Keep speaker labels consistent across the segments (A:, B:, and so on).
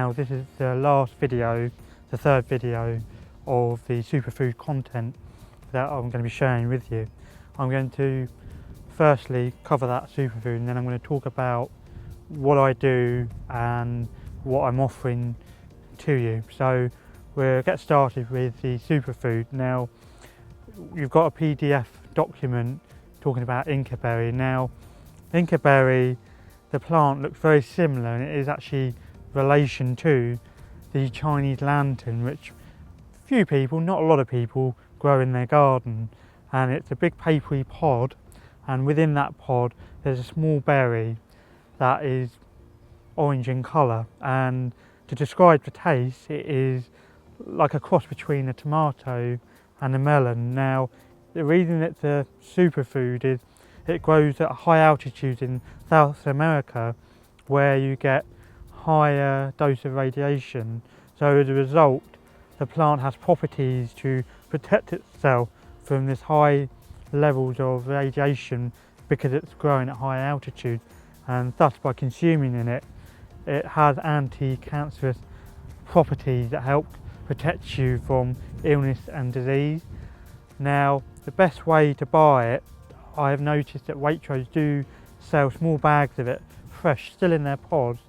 A: Now this is the last video, the third video of the superfood content that I'm going to be sharing with you. I'm going to firstly cover that superfood, and then I'm going to talk about what I do and what I'm offering to you. So we'll get started with the superfood. Now you've got a PDF document talking about Inca berry. Now Inca berry, the plant looks very similar, and it is actually relation to the Chinese lantern, which few people, not a lot of people, grow in their garden. And it's a big papery pod, and within that pod there's a small berry that is orange in colour, and to describe the taste, it is like a cross between a tomato and a melon. Now the reason it's a superfood is it grows at a high altitude in South America, where you get higher dose of radiation. So as a result, the plant has properties to protect itself from this high levels of radiation because it's growing at high altitude, and thus by consuming in it, it has anti-cancerous properties that help protect you from illness and disease. Now the best way to buy it, I have noticed that Waitrose do sell small bags of it fresh, still in their pods,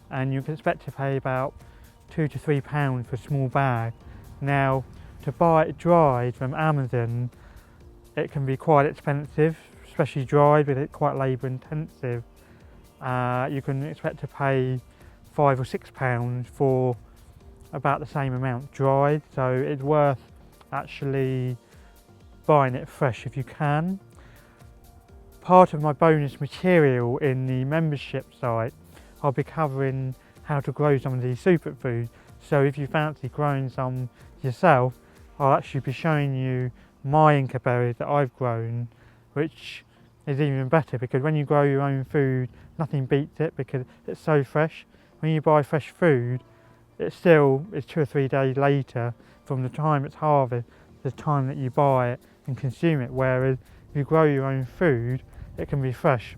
A: and you can expect to pay about £2 to £3 for a small bag. Now to buy it dried from Amazon, it can be quite expensive, especially dried, but it's quite labour intensive. You can expect to pay £5 or £6 for about the same amount dried, so it's worth actually buying it fresh if you can. Part of my bonus material in the membership site, I'll be covering how to grow some of these superfoods. So if you fancy growing some yourself, I'll actually be showing you my Inca berries that I've grown, which is even better because when you grow your own food, nothing beats it because it's so fresh. When you buy fresh food, it's 2 or 3 days later from the time it's harvested, the time that you buy it and consume it. Whereas if you grow your own food, it can be fresh.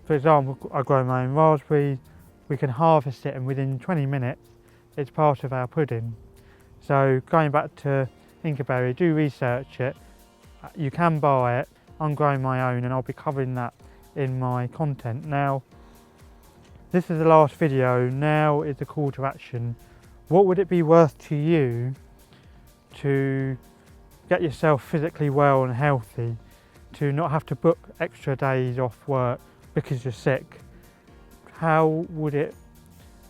A: For example, I grow my own raspberries. We can harvest it, and within 20 minutes, it's part of our pudding. So going back to Inca berry, do research it. You can buy it. I'm growing my own, and I'll be covering that in my content. Now, this is the last video. Now is the call to action. What would it be worth to you to get yourself physically well and healthy, to not have to book extra days off work because you're sick? How would it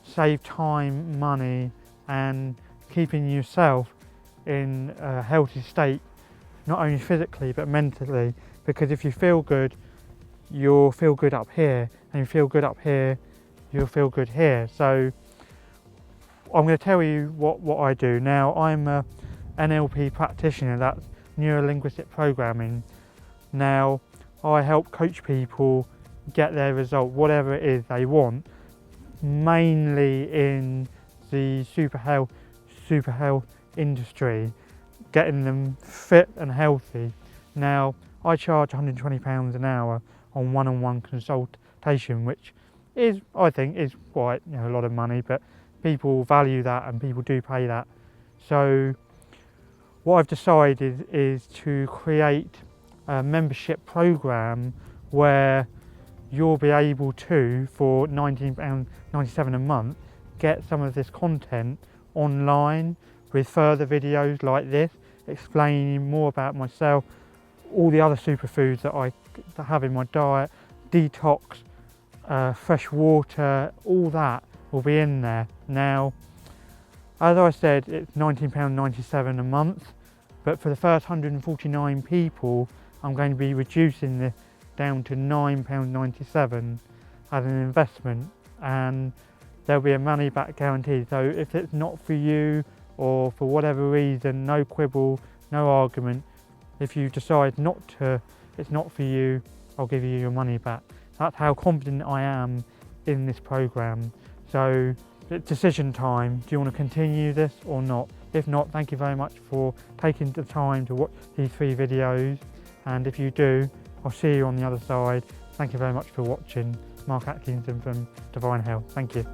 A: save time, money, and keeping yourself in a healthy state, not only physically but mentally? Because if you feel good, you'll feel good up here, and you feel good up here, you'll feel good here. So I'm going to tell you what I do. Now I'm a NLP practitioner, that's neuro-linguistic programming. Now I help coach people get their result, whatever it is they want, mainly in the super health industry, getting them fit and healthy. Now I charge £120 an hour on one-on-one consultation, which is, I think, is quite a lot of money, but people value that and people do pay that. So what I've decided is to create a membership program where you'll be able to, for £19.97 a month, get some of this content online with further videos like this, explaining more about myself, all the other superfoods that I have in my diet, detox, fresh water, all that will be in there. Now, as I said, it's £19.97 a month, but for the first 149 people, I'm going to be reducing this down to £9.97 as an investment, and there'll be a money back guarantee. So if it's not for you, or for whatever reason, no quibble, no argument, if you decide it's not for you, I'll give you your money back. That's how confident I am in this program. So it's decision time. Do you want to continue this or not? If not, thank you very much for taking the time to watch these 3 videos. And if you do, I'll see you on the other side. Thank you very much for watching. Mark Atkinson from Divine Health. Thank you.